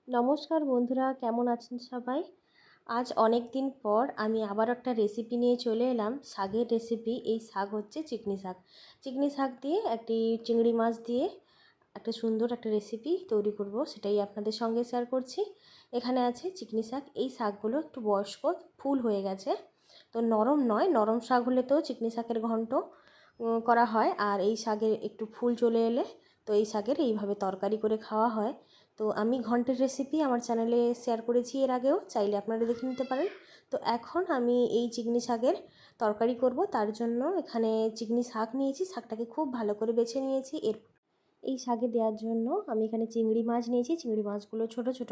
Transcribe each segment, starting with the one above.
নমস্কার বন্ধুরা, কেমন আছেন সবাই? আজ অনেক দিন পর আমি আবার একটা রেসিপি নিয়ে চলে এলাম, শাকের রেসিপি। এই শাক হচ্ছে চিকনি শাক। চিকনি শাক দিয়ে একটি চিংড়ি মাছ দিয়ে একটা সুন্দর একটা রেসিপি তৈরি করব, সেটাই আপনাদের সঙ্গে শেয়ার করছি। এখানে আছে চিকনি শাক। এই শাকগুলো একটু বয়স্ক, ফুল হয়ে গেছে, তো নরম নয়। নরম শাক হলে তো চিকনি শাকের ঘন্ট করা হয়, আর এই শাকের একটু ফুল চলে এলে তো এই শাকের এইভাবে তরকারি করে খাওয়া হয়। তো আমি ঘন্টের রেসিপি আমার চ্যানেলে শেয়ার করেছি এর আগেও, চাইলে আপনারা দেখে নিতে পারেন। তো এখন আমি এই চিকনি শাকের তরকারি করব, তার জন্য এখানে চিকনি শাক নিয়েছি। শাকটাকে খুব ভালো করে বেছে নিয়েছি। এই শাকে দেওয়ার জন্য আমি এখানে চিংড়ি মাছ নিয়েছি। চিংড়ি মাছগুলো ছোট ছোট,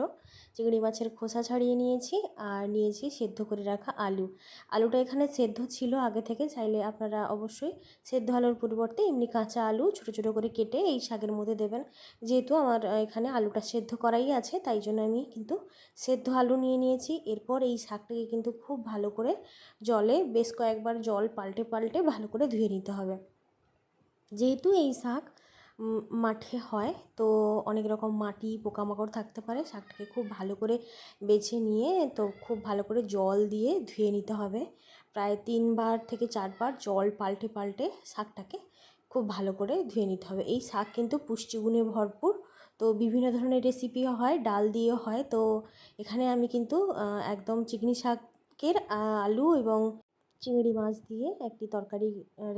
চিংড়ি মাছের খোসা ছাড়িয়ে নিয়েছি। আর নিয়েছি সেদ্ধ করে রাখা আলু। আলুটা এখানে সেদ্ধ ছিল আগে থেকে, চাইলে আপনারা অবশ্যই সেদ্ধ আলুর পরিবর্তে এমনি কাঁচা আলু ছোট ছোট করে কেটে এই শাকের মধ্যে দেবেন। যেহেতু আমার এখানে আলুটা সেদ্ধ করাই আছে, তাই জন্য আমি কিন্তু সেদ্ধ আলু নিয়ে নিয়েছি। এরপর এই শাকটাকে কিন্তু খুব ভালো করে জলে বেশ কয়েকবার জল পাল্টে পাল্টে ভালো করে ধুয়ে নিতে হবে। যেহেতু এই শাক মাঠে হয়, তো অনেক রকম মাটি পোকামাকড় থাকতে পারে। শাকটাকে খুব ভালো করে বেছে নিয়ে তো খুব ভালো করে জল দিয়ে ধুয়ে নিতে হবে। প্রায় 3বার থেকে 4বার জল পাল্টে পাল্টে শাকটাকে খুব ভালো করে ধুয়ে নিতে হবে। এই শাক কিন্তু পুষ্টিগুণে ভরপুর। তো বিভিন্ন ধরনের রেসিপিও হয়, ডাল দিয়েও হয়। তো এখানে আমি কিন্তু একদম চিকনি শাকের আলু এবং চিংড়ি মাছ দিয়ে একটি তরকারি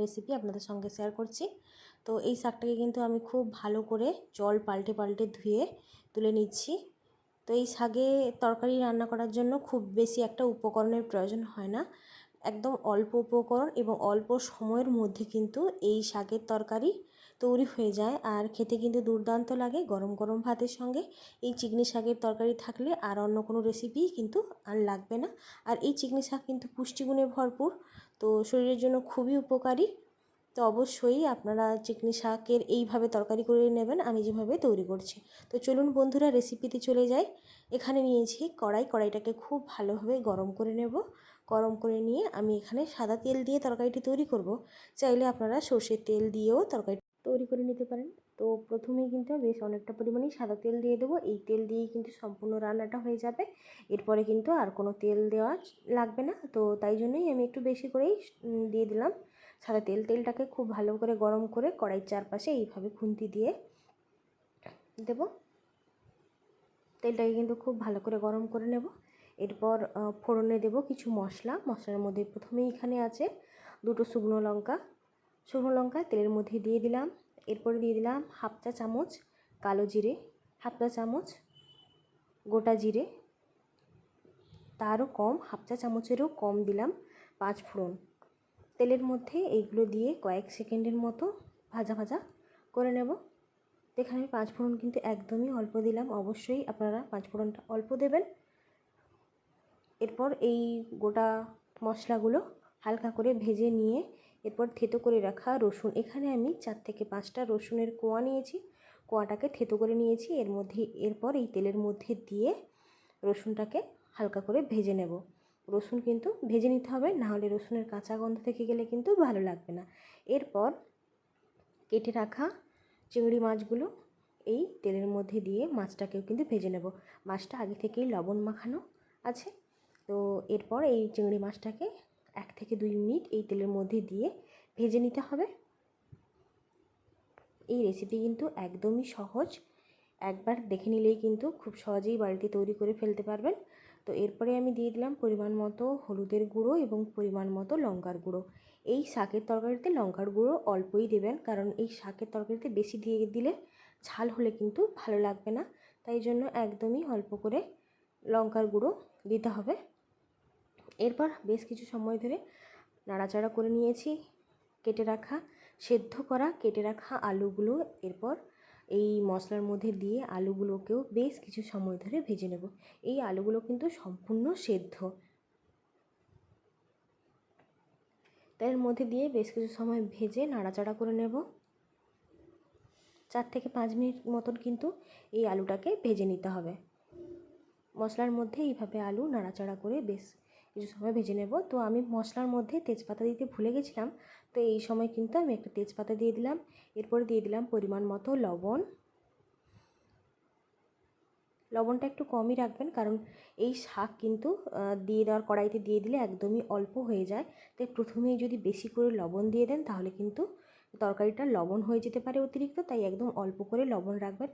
রেসিপি আপনাদের সঙ্গে শেয়ার করছি। তো এই শাকটাকে কিন্তু আমি খুব ভালো করে জল পাল্টে পাল্টে ধুয়ে তুলে নিচ্ছি। তো এই শাকে তরকারি রান্না করার জন্য খুব বেশি একটা উপকরণের প্রয়োজন হয় না। একদম অল্প উপকরণ এবং অল্প সময়ের মধ্যে কিন্তু এই শাকের তরকারি তৈরি হয়ে যায়, আর খেতে কিন্তু দুর্দান্ত লাগে গরম গরম ভাতের সঙ্গে। এই চিকনি শাকের তরকারি থাকলে আর অন্য কোনো রেসিপি কিন্তু আর লাগবে না। আর এই চিকনি শাক কিন্তু পুষ্টিগুণে ভরপুর, তো শরীরের জন্য খুবই উপকারী। তো অবশ্যই আপনারা চিকনি শাকের এইভাবে তরকারি করে নেবেন, আমি যেভাবে তৈরি করছি। তো চলুন বন্ধুরা, রেসিপিতে চলে যাই। এখানে নিয়েছি কড়াইটাকে খুব ভালোভাবে গরম করে নেব। গরম করে নিয়ে আমি এখানে সাদা তেল দিয়ে তরকারিটি তৈরি করব। চাইলে আপনারা সর্ষের তেল দিয়েও তরকারি তৈরি করে নিতে পারেন। তো প্রথমেই কিন্তু বেশ অনেকটা পরিমাণেই সাদা তেল দিয়ে দেবো। এই তেল দিয়েই কিন্তু সম্পূর্ণ রান্নাটা হয়ে যাবে। এরপরে কিন্তু আর কোনো তেল দেওয়া লাগবে না। তো তাই জন্যই আমি একটু বেশি করেই দিয়ে দিলাম সাদা তেল। তেলটাকে খুব ভালো করে গরম করে কড়াইয়ের চারপাশে এইভাবে খুন্তি দিয়ে দেব। তেলটাকে কিন্তু খুব ভালো করে গরম করে নেব। এরপর ফোড়নে দেব কিছু মশলা। মশলার মধ্যে প্রথমেই এখানে আছে 2টো শুকনো লঙ্কা। শুকনো লঙ্কা তেলের মধ্যে দিয়ে দিলাম। এরপরে দিয়ে দিলাম হাফ চা চামচ কালো জিরে, হাফ চা চামচ গোটা জিরে, তারও কম, হাফ চা চামচেরও কম দিলাম 5 ফোড়ন। তেলের মধ্যে এইগুলো দিয়ে কয়েক সেকেন্ডের মতো ভাজা ভাজা করে নেব। এখানে 5 ফোড়ন কিন্তু একদমই অল্প দিলাম, অবশ্যই আপনারা 5 ফোড়নটা অল্প দেবেন। এরপর এই গোটা মশলাগুলো হালকা করে ভেজে নিয়ে এরপর থেতো করে রাখা রসুন, এখানে আমি 4 থেকে 5টা রসুনের কোয়া নিয়েছি। কোয়াটাকে থেতো করে নিয়েছি এরপর এই তেলের মধ্যে দিয়ে রসুনটাকে হালকা করে ভেজে নেব। রসুন কিন্তু ভেজে নিতে হবে, নাহলে রসুনের কাঁচা গন্ধ থেকে গেলে কিন্তু ভালো লাগবে না। এরপর কেটে রাখা চিংড়ি মাছগুলো এই তেলের মধ্যে দিয়ে মাছটাকেও কিন্তু ভেজে নেব। মাছটা আগে থেকেই লবণ মাখানো আছে। তো এরপর এই চিংড়ি মাছটাকে 1 থেকে 2 মিনিট এই তেলের মধ্যে দিয়ে ভেজে নিতে হবে। এই রেসিপি কিন্তু একদমই সহজ, একবার দেখে নিলেই কিন্তু খুব সহজেই বাড়িতে তৈরি করে ফেলতে পারবেন। তো এরপরে আমি দিয়ে দিলাম পরিমাণ মতো হলুদের গুঁড়ো এবং পরিমাণ মতো লঙ্কার গুঁড়ো। এই শাকের তরকারিতে লঙ্কার গুঁড়ো অল্পই দেবেন, কারণ এই শাকের তরকারিতে বেশি দিয়ে দিলে ঝাল হলে কিন্তু ভালো লাগবে না। তাই জন্য একদমই অল্প করে লঙ্কার গুঁড়ো দিতে হবে। এরপর বেশ কিছু সময় ধরে নাড়াচাড়া করে নিয়েছি কেটে রাখা আলুগুলো। এরপর এই মশলার মধ্যে দিয়ে আলুগুলোকেও বেশ কিছু সময় ধরে ভেজে নেব। এই আলুগুলো কিন্তু সম্পূর্ণ সেদ্ধ, তাই এর মধ্যে দিয়ে বেশ কিছু সময় ভেজে নাড়াচাড়া করে নেব। 4 থেকে 5 মিনিট মতন কিন্তু এই আলুটাকে ভেজে নিতে হবে। মশলার মধ্যে এইভাবে আলু নাড়াচাড়া করে বেশ কিছু সময় ভেজে নেব। তো আমি মশলার মধ্যে তেজপাতা দিতে ভুলে গেছিলাম, তো এই সময় কিন্তু আমি একটা তেজপাতা দিয়ে দিলাম। এরপরে দিয়ে দিলাম পরিমাণ মতো লবণ, লবণটা একটু কমই রাখবেন, কারণ এই শাক কিন্তু দিয়ে দেওয়ার কড়াইতে দিয়ে দিলে একদমই অল্প হয়ে যায়। তাই প্রথমেই যদি বেশি করে লবণ দিয়ে দেন তাহলে কিন্তু তরকারিটা লবণ হয়ে যেতে পারে অতিরিক্ত, তাই একদম অল্প করে লবণ রাখবেন।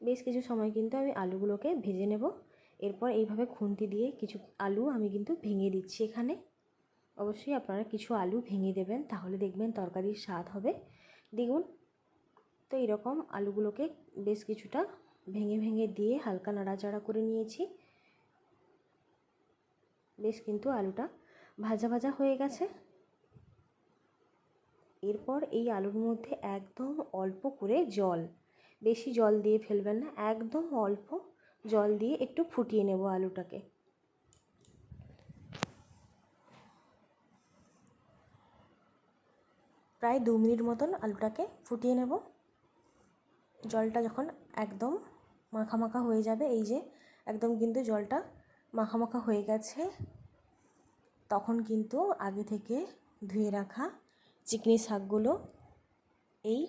বেশ কিছু সময় কিন্তু আমি আলুগুলোকে ভেজে নেব। এরপর এইভাবে খুন্তি দিয়ে কিছু আলু আমি কিন্তু ভেঙে দিচ্ছি এখানে। অবশ্যই আপনারা কিছু আলু ভেঙে দেবেন, তাহলে দেখবেন তরকারির স্বাদ হবে দ্বিগুণ। তো এরকম আলুগুলোকে বেশ কিছুটা ভেঙে ভেঙে দিয়ে হালকা নাড়াচাড়া করে নিয়েছি। বেশ কিন্তু আলুটা ভাজা ভাজা হয়ে গেছে। এরপর এই আলুর মধ্যে একদম অল্প করে জল, বেশি জল দিয়ে ফেলবেন না, একদম অল্প জল দিয়ে একটু ফুটিয়ে নেব আলুটাকে। প্রায় 2 মিনিট মতন আলুটাকে ফুটিয়ে নেব। জলটা যখন একদম মাখা মাখা হয়ে যাবে, এই যে একদম কিন্তু জলটা মাখা মাখা হয়ে গেছে, তখন কিন্তু আগে থেকে ধুয়ে রাখা চিকনি শাকগুলো এই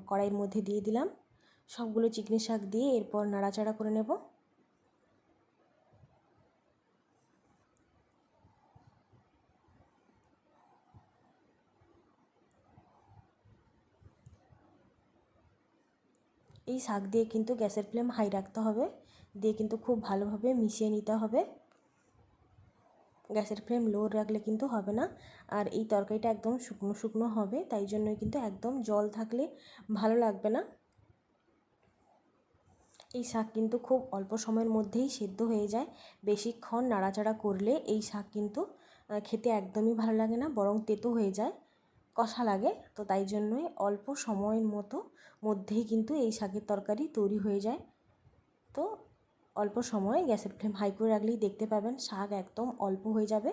কড়াইয়ের মধ্যে দিয়ে দিলাম। সবগুলো চিকনি শাক দিয়ে এরপর নাড়াচাড়া করে নেব। এই শাক দিয়ে কিন্তু গ্যাসের ফ্লেম হাই রাখতে হবে, দিয়ে কিন্তু খুব ভালোভাবে মিশিয়ে নিতে হবে। গ্যাসের ফ্লেম লো রাখলে কিন্তু হবে না। আর এই তরকারিটা একদম শুকনো শুকনো হবে, তাই জন্যই কিন্তু একদম জল থাকলে ভালো লাগবে না। এই শাক কিন্তু খুব অল্প সময়ের মধ্যেই সেদ্ধ হয়ে যায়। বেশিক্ষণ নাড়াচাড়া করলে এই শাক কিন্তু খেতে একদমই ভালো লাগে না, বরং তেতো হয়ে যায়, কষা লাগে। তো তাই জন্যই অল্প সময়ের মধ্যেই কিন্তু এই শাকের তরকারি তৈরি হয়ে যায়। তো অল্প সময় গ্যাসের ফ্লেম হাই করে রাখলেই দেখতে পাবেন শাক একদম অল্প হয়ে যাবে।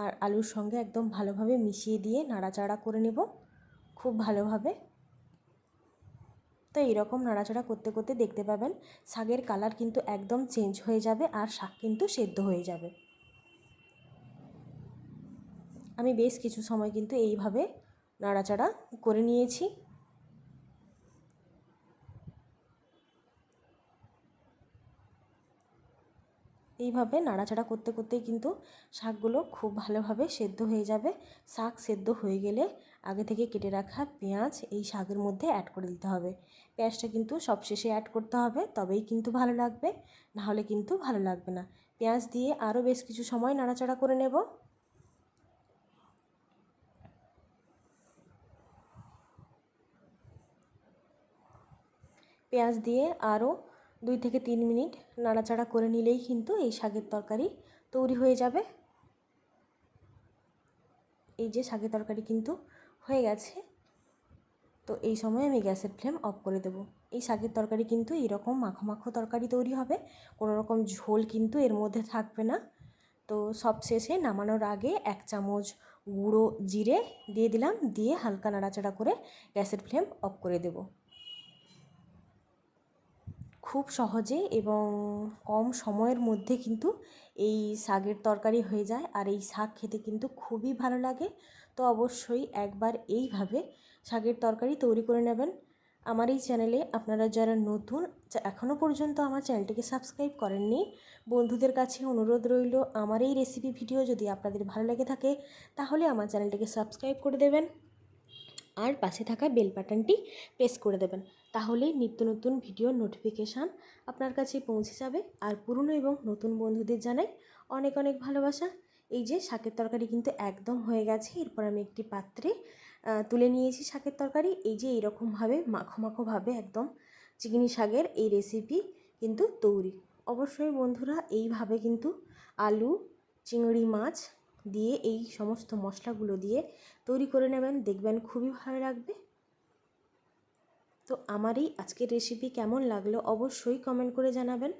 আর আলুর সঙ্গে একদম ভালোভাবে মিশিয়ে দিয়ে নাড়াচাড়া করে নেব খুব ভালোভাবে। তো এইরকম নাড়াচাড়া করতে করতে দেখতে পাবেন শাকের কালার কিন্তু একদম চেঞ্জ হয়ে যাবে আর শাক কিন্তু সেদ্ধ হয়ে যাবে। আমি বেশ কিছু সময় কিন্তু এইভাবে নাড়াচাড়া করে নিয়েছি। এইভাবে নাড়াচাড়া করতে করতেই কিন্তু শাকগুলো খুব ভালোভাবে সেদ্ধ হয়ে যাবে। শাক সেদ্ধ হয়ে গেলে আগে থেকে কেটে রাখা পেঁয়াজ এই শাকের মধ্যে অ্যাড করে দিতে হবে। পেঁয়াজটা কিন্তু সবশেষে অ্যাড করতে হবে, তবেই কিন্তু ভালো লাগবে, নাহলে কিন্তু ভালো লাগবে না। পেঁয়াজ দিয়ে আরও বেশ কিছু সময় নাড়াচাড়া করে নেব। পেঁয়াজ দিয়ে আরও 2 থেকে 3 মিনিট নাড়াচাড়া করে নিলেই কিন্তু এই শাকের তরকারি তৈরি হয়ে যাবে। এই যে শাকের তরকারি কিন্তু হয়ে গেছে। তো এই সময় আমি গ্যাসের ফ্লেম অফ করে দেব। এই শাকের তরকারি কিন্তু এরকম মাখো মাখো তরকারি তৈরি হবে, কোনো রকম ঝোল কিন্তু এর মধ্যে থাকবে না। তো সব শেষে নামানোর আগে 1 চামচ গুঁড়ো জিরে দিয়ে দিলাম, দিয়ে হালকা নাড়াচাড়া করে গ্যাসের ফ্লেম অফ করে দেব। খুব সহজে এবং কম সময়ের মধ্যে কিন্তু এই শাকের তরকারি হয়ে যায়, আর এই শাক খেতে কিন্তু খুবই ভালো লাগে। তো অবশ্যই একবার এইভাবে শাকের তরকারি তৈরি করে নেবেন। আমার এই চ্যানেলে আপনারা যারা নতুন, এখনও পর্যন্ত আমার চ্যানেলটিকে সাবস্ক্রাইব করেননি, বন্ধুদের কাছে অনুরোধ রইল আমার এই রেসিপি ভিডিও যদি আপনাদের ভালো লেগে থাকে তাহলে আমার চ্যানেলটিকে সাবস্ক্রাইব করে দেবেন আর পাশে থাকা বেল বাটনটি প্রেস করে দেবেন। তাহলেই নিত্য নতুন ভিডিওর নোটিফিকেশান আপনার কাছে পৌঁছে যাবে। আর পুরনো এবং নতুন বন্ধুদের জানাই অনেক অনেক ভালোবাসা। এই যে শাকের তরকারি কিন্তু একদম হয়ে গেছে। এরপর আমি একটি পাত্রে তুলে নিয়েছি শাকের তরকারি। এই যে এইরকমভাবে মাখো মাখোভাবে একদম চিকনি শাকের এই রেসিপি কিন্তু তৈরি। অবশ্যই বন্ধুরা এইভাবে কিন্তু আলু, চিংড়ি মাছ দিয়ে এই সমস্ত মশলাগুলো দিয়ে তৈরি করে নেবেন, দেখবেন খুবই ভালো লাগবে। তো আমার এই আজকের রেসিপি কেমন লাগলো অবশ্যই কমেন্ট করে জানাবেন।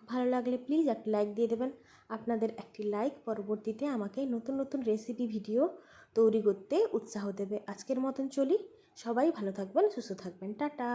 ভালো লাগলে প্লিজ একটা লাইক দিয়ে দেবেন। আপনাদের একটি লাইক পরবর্তীতে আমাকে নতুন নতুন রেসিপি ভিডিও তৈরি করতে উৎসাহ দেবে। আজকের মতন চলি, সবাই ভালো থাকবেন, সুস্থ থাকবেন, টাটা।